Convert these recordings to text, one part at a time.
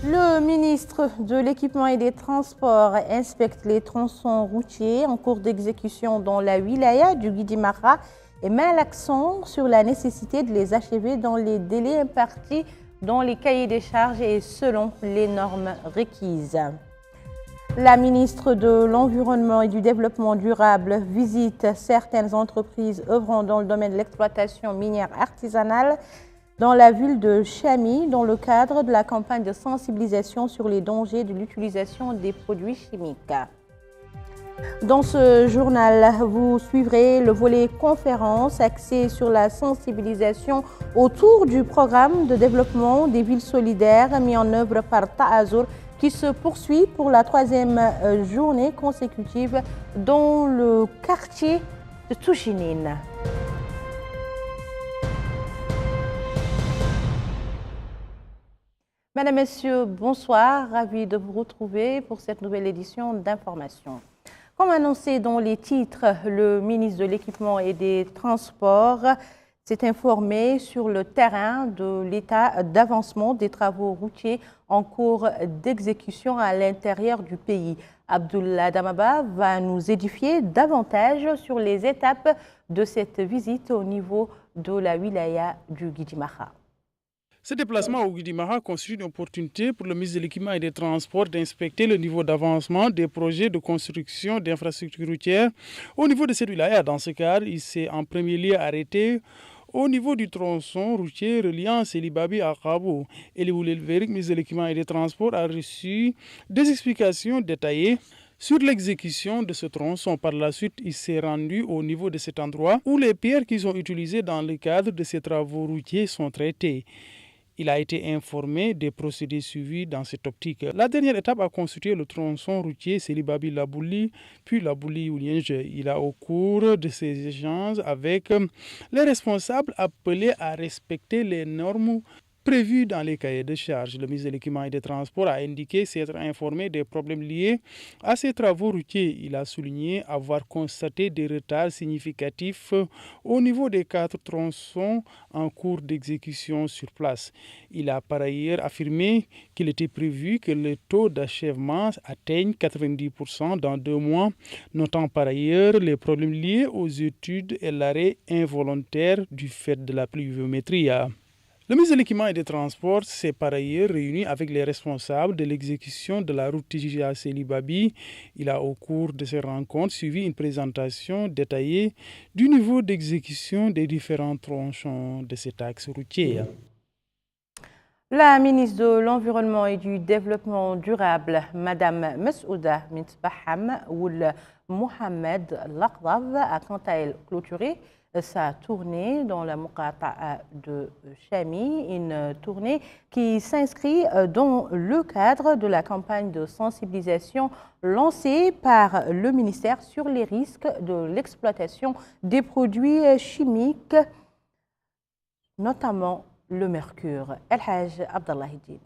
Le ministre de l'Équipement et des Transports inspecte les tronçons routiers en cours d'exécution dans la wilaya du Guidimara et met l'accent sur la nécessité de les achever dans les délais impartis dans les cahiers des charges et selon les normes requises. La ministre de l'Environnement et du Développement durable visite certaines entreprises œuvrant dans le domaine de l'exploitation minière artisanale dans la ville de Chami, dans le cadre de la campagne de sensibilisation sur les dangers de l'utilisation des produits chimiques. Dans ce journal, vous suivrez le volet conférence axé sur la sensibilisation autour du programme de développement des villes solidaires mis en œuvre par Ta'azur qui se poursuit pour la 3e journée consécutive dans le quartier de Touchinine. Mesdames, Messieurs, bonsoir. Ravi de vous retrouver pour cette nouvelle édition d'Information. Comme annoncé dans les titres, le ministre de l'Équipement et des Transports s'est informé sur le terrain de l'état d'avancement des travaux routiers en cours d'exécution à l'intérieur du pays. Abdullah Damaba va nous édifier davantage sur les étapes de cette visite au niveau de la wilaya du Guidimara. Ce déplacement au Guidimara constitue une opportunité pour le ministre de l'Équipement et des Transports d'inspecter le niveau d'avancement des projets de construction d'infrastructures routières au niveau de cette wilaya. Dans ce cadre, il s'est en premier lieu arrêté au niveau du tronçon routier reliant Selibabi à Kabo. Eliboul Elverik, ministre de l'Équipement et des Transports, a reçu des explications détaillées sur l'exécution de ce tronçon. Par la suite, il s'est rendu au niveau de cet endroit où les pierres qu'ils ont utilisées dans le cadre de ces travaux routiers sont traitées. Il a été informé des procédés suivis dans cette optique. La dernière étape a constitué le tronçon routier Selibabi-Labouli, puis Labouli-Oulienge. Il a, au cours de ces échanges avec les responsables, appelé à respecter les normes prévues dans les cahiers de charges. Le ministre de l'Équipement et des Transports a indiqué s'être informé des problèmes liés à ces travaux routiers. Il a souligné avoir constaté des retards significatifs au niveau des 4 tronçons en cours d'exécution sur place. Il a par ailleurs affirmé qu'il était prévu que le taux d'achèvement atteigne 90% dans 2 mois, notant par ailleurs les problèmes liés aux études et l'arrêt involontaire du fait de la pluviométrie. Le ministre de l'Équipement et des Transports s'est par ailleurs réuni avec les responsables de l'exécution de la route Tijia Selibabi. Il a, au cours de ces rencontres, suivi une présentation détaillée du niveau d'exécution des différents tronçons de cet axe routier. La ministre de l'Environnement et du Développement durable, Madame Mesouda Mintbaham Oul Mohamed Laqdav, a quant à elle clôturé sa tournée dans la Muqata'a de Chami, une tournée qui s'inscrit dans le cadre de la campagne de sensibilisation lancée par le ministère sur les risques de l'exploitation des produits chimiques, notamment le mercure. El Haj Abdallah Hiddin.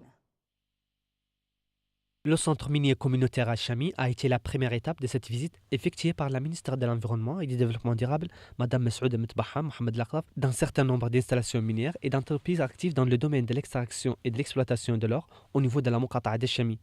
Le centre minier communautaire à Chami a été la première étape de cette visite effectuée par la ministre de l'Environnement et du Développement durable, Mme Mesouda Mintbaham Mohamed Laqdav, d'un certain nombre d'installations minières et d'entreprises actives dans le domaine de l'extraction et de l'exploitation de l'or au niveau de la Muqata'a de Chami.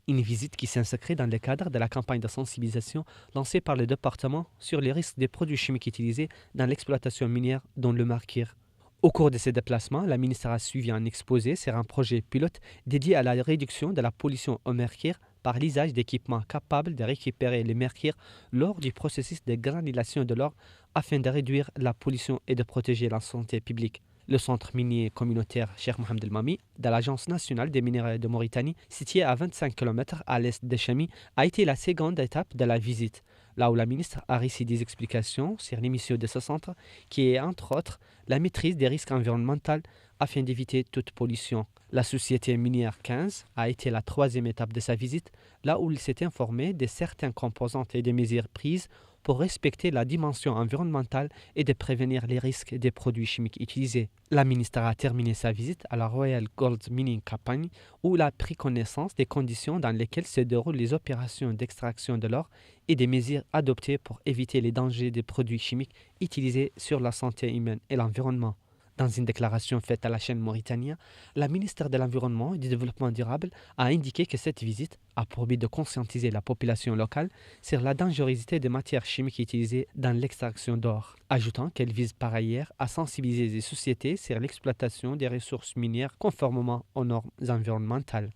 Une visite qui s'inscrit dans le cadre de la campagne de sensibilisation lancée par le département sur les risques des produits chimiques utilisés dans l'exploitation minière dans le Mercure. Au cours de ces déplacements, la ministre a suivi un exposé sur un projet pilote dédié à la réduction de la pollution au mercure par l'usage d'équipements capables de récupérer le mercure lors du processus de granulation de l'or afin de réduire la pollution et de protéger la santé publique. Le centre minier communautaire Cheikh Mohamed El Mami de l'Agence nationale des minéraux de Mauritanie, situé à 25 km à l'est de Chami, a été la seconde étape de la visite. Là où la ministre a reçu des explications sur l'émission de ce centre, qui est entre autres la maîtrise des risques environnementaux afin d'éviter toute pollution. La société minière 15 a été la 3e étape de sa visite, là où il s'est informé de certaines composantes et des mesures prises pour respecter la dimension environnementale et de prévenir les risques des produits chimiques utilisés. La ministre a terminé sa visite à la Royal Gold Mining Company où elle a pris connaissance des conditions dans lesquelles se déroulent les opérations d'extraction de l'or et des mesures adoptées pour éviter les dangers des produits chimiques utilisés sur la santé humaine et l'environnement. Dans une déclaration faite à la chaîne mauritanienne, la ministre de l'Environnement et du Développement durable a indiqué que cette visite a pour but de conscientiser la population locale sur la dangerosité des matières chimiques utilisées dans l'extraction d'or, ajoutant qu'elle vise par ailleurs à sensibiliser les sociétés sur l'exploitation des ressources minières conformément aux normes environnementales.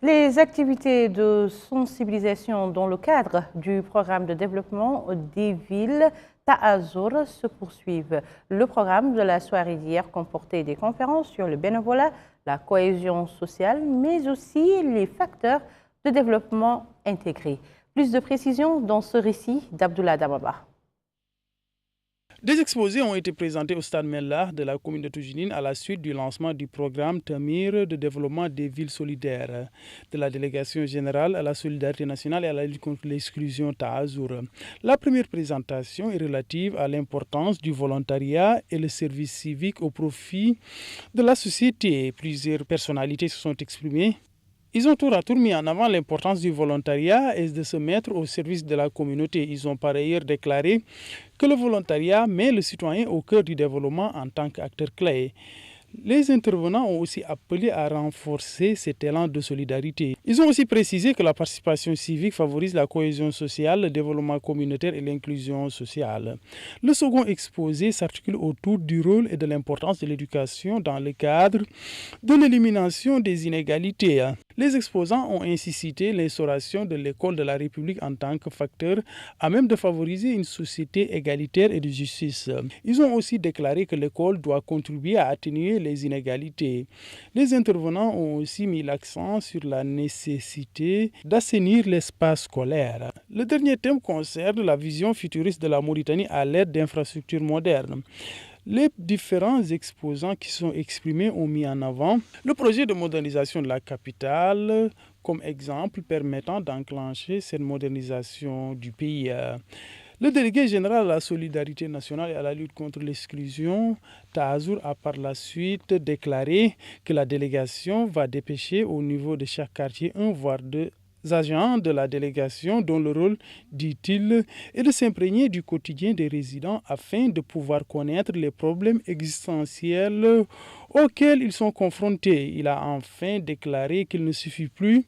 Les activités de sensibilisation dans le cadre du programme de développement des villes Ta'azour se poursuivent. Le programme de la soirée d'hier comportait des conférences sur le bénévolat, la cohésion sociale, mais aussi les facteurs de développement intégrés. Plus de précisions dans ce récit d'Abdullah Damaba. Des exposés ont été présentés au stade Mellah de la commune de Toujinine à la suite du lancement du programme Tamir de développement des villes solidaires de la délégation générale à la solidarité nationale et à la lutte contre l'exclusion Ta'azour. La première présentation est relative à l'importance du volontariat et le service civique au profit de la société. Plusieurs personnalités se sont exprimées. Ils ont tour à tour mis en avant l'importance du volontariat et de se mettre au service de la communauté. Ils ont par ailleurs déclaré que le volontariat met le citoyen au cœur du développement en tant qu'acteur clé. Les intervenants ont aussi appelé à renforcer cet élan de solidarité. Ils ont aussi précisé que la participation civique favorise la cohésion sociale, le développement communautaire et l'inclusion sociale. Le second exposé s'articule autour du rôle et de l'importance de l'éducation dans le cadre de l'élimination des inégalités. Les exposants ont ainsi cité l'instauration de l'école de la République en tant que facteur à même de favoriser une société égalitaire et de justice. Ils ont aussi déclaré que l'école doit contribuer à atténuer les inégalités. Les intervenants ont aussi mis l'accent sur la nécessité d'assainir l'espace scolaire. Le dernier thème concerne la vision futuriste de la Mauritanie à l'aide d'infrastructures modernes. Les différents exposants qui sont exprimés ont mis en avant le projet de modernisation de la capitale comme exemple permettant d'enclencher cette modernisation du pays. Le délégué général à la solidarité nationale et à la lutte contre l'exclusion, Ta'azour, a par la suite déclaré que la délégation va dépêcher au niveau de chaque quartier un voire deux agents de la délégation dont le rôle, dit-il, est de s'imprégner du quotidien des résidents afin de pouvoir connaître les problèmes existentiels auxquels ils sont confrontés. Il a enfin déclaré qu'il ne suffit plus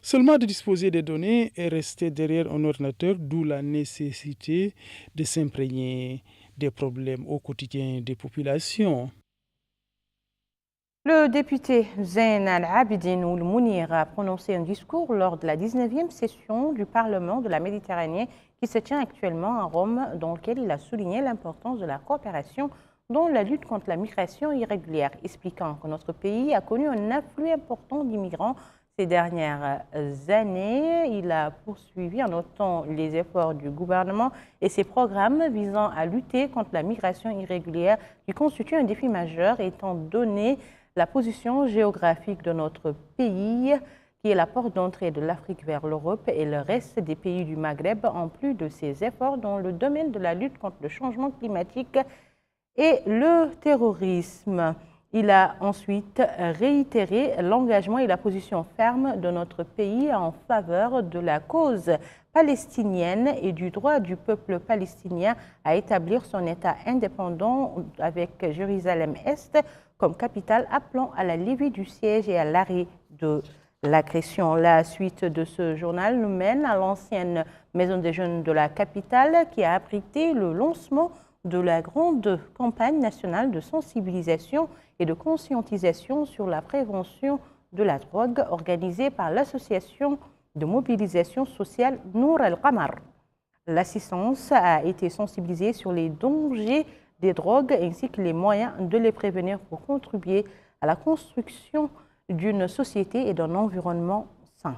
seulement de disposer des données et rester derrière un ordinateur, d'où la nécessité de s'imprégner des problèmes au quotidien des populations. Le député Zain Al-Abidine Ould Mounir a prononcé un discours lors de la 19e session du Parlement de la Méditerranée qui se tient actuellement à Rome, dans lequel il a souligné l'importance de la coopération dans la lutte contre la migration irrégulière, expliquant que notre pays a connu un afflux important d'immigrants ces dernières années. Il a poursuivi en notant les efforts du gouvernement et ses programmes visant à lutter contre la migration irrégulière qui constitue un défi majeur étant donné la position géographique de notre pays, qui est la porte d'entrée de l'Afrique vers l'Europe et le reste des pays du Maghreb, en plus de ses efforts dans le domaine de la lutte contre le changement climatique et le terrorisme. Il a ensuite réitéré l'engagement et la position ferme de notre pays en faveur de la cause palestinienne et du droit du peuple palestinien à établir son État indépendant avec Jérusalem-Est comme capitale, appelant à la levée du siège et à l'arrêt de l'agression. La suite de ce journal nous mène à l'ancienne maison des jeunes de la capitale qui a abrité le lancement de la grande campagne nationale de sensibilisation et de conscientisation sur la prévention de la drogue organisée par l'association de mobilisation sociale Nour al-Qamar. L'assistance a été sensibilisée sur les dangers des drogues ainsi que les moyens de les prévenir pour contribuer à la construction d'une société et d'un environnement sain.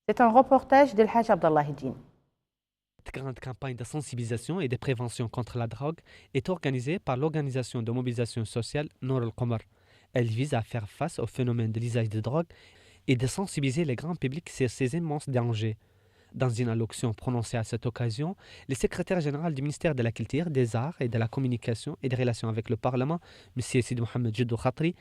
C'est un reportage d'El Haj Abdallah Hidine. Cette grande campagne de sensibilisation et de prévention contre la drogue est organisée par l'organisation de mobilisation sociale Nour al-Qamar. Elle vise à faire face au phénomène de l'usage de drogue et de sensibiliser le grand public sur ces immenses dangers. Dans une allocution prononcée à cette occasion, le secrétaire général du ministère de la Culture, des Arts et de la Communication et des Relations avec le Parlement, M. Sidi Mohamed Jiddou Khatri,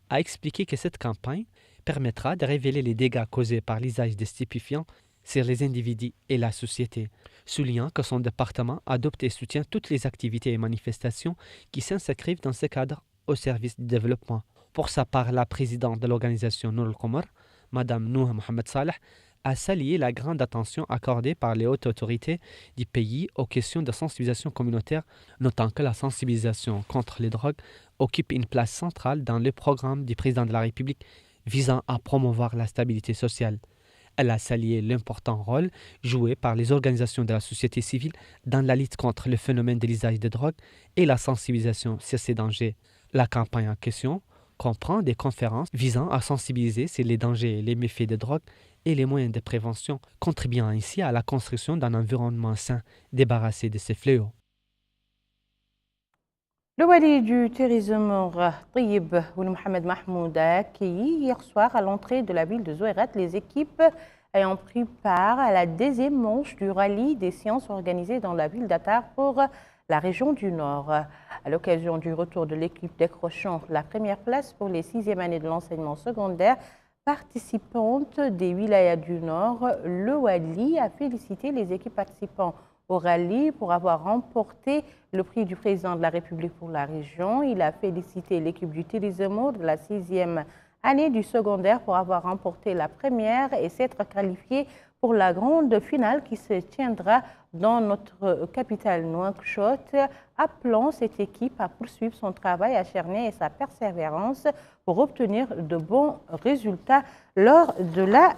a expliqué que cette campagne permettra de révéler les dégâts causés par l'usage des stupéfiants sur les individus et la société, soulignant que son département adopte et soutient toutes les activités et manifestations qui s'inscrivent dans ce cadre au service du développement. Pour sa part, la présidente de l'organisation Nour al-Qamar, Mme Nouh Mohamed Saleh, a salué la grande attention accordée par les hautes autorités du pays aux questions de sensibilisation communautaire, notant que la sensibilisation contre les drogues occupe une place centrale dans le programme du président de la République visant à promouvoir la stabilité sociale. Elle a salué l'important rôle joué par les organisations de la société civile dans la lutte contre le phénomène de l'usage de drogue et la sensibilisation sur ces dangers. La campagne en question comprend des conférences visant à sensibiliser sur les dangers et les méfaits des drogues et les moyens de prévention, contribuant ainsi à la construction d'un environnement sain, débarrassé de ces fléaux. Le wali du tourisme Tayyib Ould Mohamed Mahmoud a accueilli hier soir à l'entrée de la ville de Zouérat les équipes ayant pris part à la 10e manche du rallye des sciences organisé dans la ville d'Attar pour la région du Nord. À l'occasion du retour de l'équipe décrochant la première place pour les 6e années de l'enseignement secondaire participantes des wilayas du Nord, le wali a félicité les équipes participants au rallye pour avoir remporté le prix du président de la République pour la région. Il a félicité l'équipe du tourisme de la 6e année du secondaire pour avoir remporté la première et s'être qualifié pour la grande finale qui se tiendra dans notre capitale Nouakchott, appelant cette équipe à poursuivre son travail acharné et sa persévérance pour obtenir de bons résultats lors de la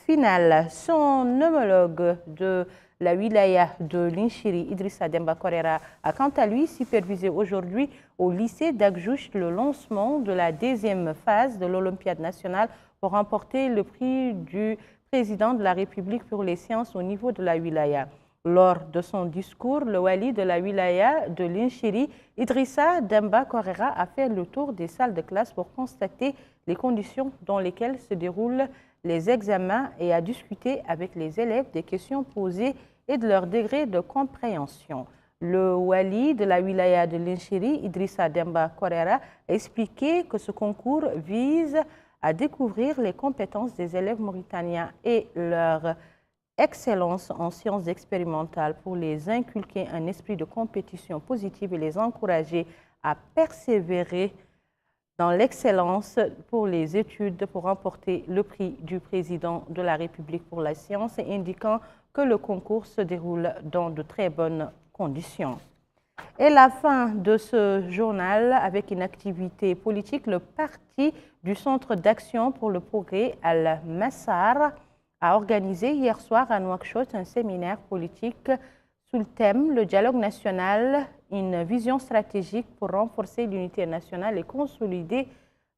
finale. Son homologue de la wilaya de Linchiri, Idrissa Demba Korera, a quant à lui supervisé aujourd'hui au lycée d'Akjouch le lancement de la 10e phase de l'Olympiade nationale pour remporter le prix du président de la République pour les sciences au niveau de la wilaya. Lors de son discours, le wali de la wilaya de Linchiri, Idrissa Demba Korera, a fait le tour des salles de classe pour constater les conditions dans lesquelles se déroulent les examens et a discuté avec les élèves des questions posées et de leur degré de compréhension. Le wali de la wilaya de Linchiri, Idrissa Demba Korera, a expliqué que ce concours vise à découvrir les compétences des élèves mauritaniens et leur excellence en sciences expérimentales pour les inculquer un esprit de compétition positive et les encourager à persévérer dans l'excellence pour les études pour remporter le prix du président de la République pour la science, indiquant que le concours se déroule dans de très bonnes conditions. Et la fin de ce journal avec une activité politique, le parti du Centre d'action pour le progrès Al-Massar a organisé hier soir à Nouakchott un séminaire politique sous le thème « Le dialogue national, une vision stratégique pour renforcer l'unité nationale et consolider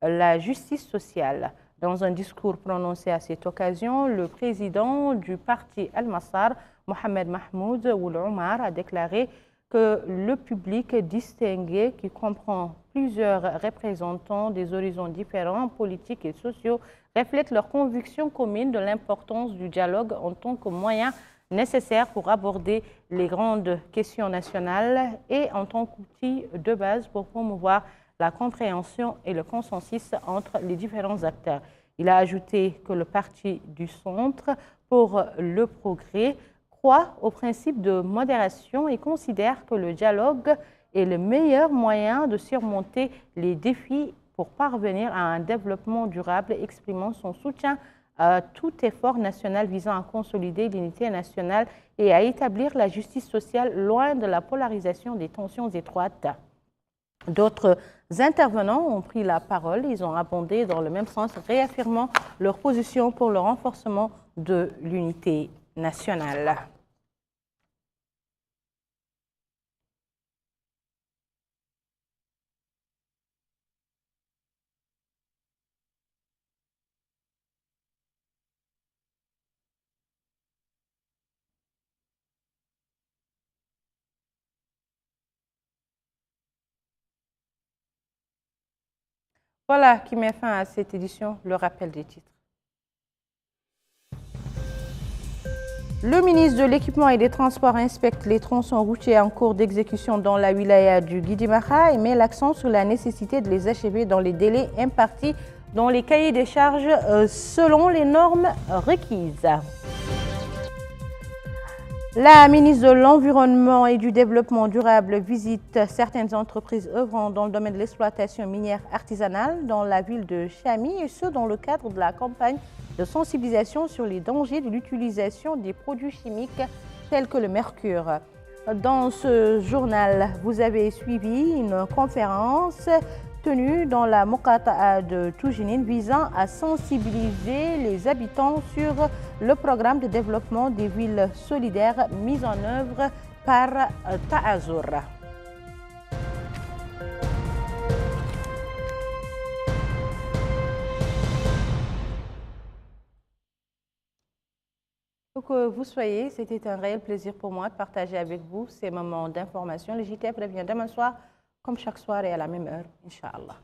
la justice sociale ». Dans un discours prononcé à cette occasion, le président du parti Al-Massar, Mohamed Mahmoud Ould Omar, a déclaré que le public distingué, qui comprend plusieurs représentants des horizons différents, politiques et sociaux, reflète leur conviction commune de l'importance du dialogue en tant que moyen nécessaire pour aborder les grandes questions nationales et en tant qu'outil de base pour promouvoir la compréhension et le consensus entre les différents acteurs. Il a ajouté que le parti du Centre pour le progrès croit au principe de modération et considère que le dialogue est le meilleur moyen de surmonter les défis pour parvenir à un développement durable, exprimant son soutien à tout effort national visant à consolider l'unité nationale et à établir la justice sociale loin de la polarisation des tensions étroites. D'autres intervenants ont pris la parole, ils ont abondé dans le même sens, réaffirmant leur position pour le renforcement de l'unité nationale. Voilà qui met fin à cette édition, le rappel des titres. Le ministre de l'Équipement et des Transports inspecte les tronçons routiers en cours d'exécution dans la wilaya du Guidi-Maha et met l'accent sur la nécessité de les achever dans les délais impartis dans les cahiers des charges selon les normes requises. La ministre de l'Environnement et du Développement durable visite certaines entreprises œuvrant dans le domaine de l'exploitation minière artisanale dans la ville de Chami, et ce dans le cadre de la campagne de sensibilisation sur les dangers de l'utilisation des produits chimiques tels que le mercure. Dans ce journal, vous avez suivi une conférence tenue dans la Mokata'a de Toujinin visant à sensibiliser les habitants sur le programme de développement des villes solidaires mis en œuvre par Ta'azur. Où que vous soyez, c'était un réel plaisir pour moi de partager avec vous ces moments d'information. Le JTF revient demain soir, comme chaque soir et à la même heure, Inch'Allah.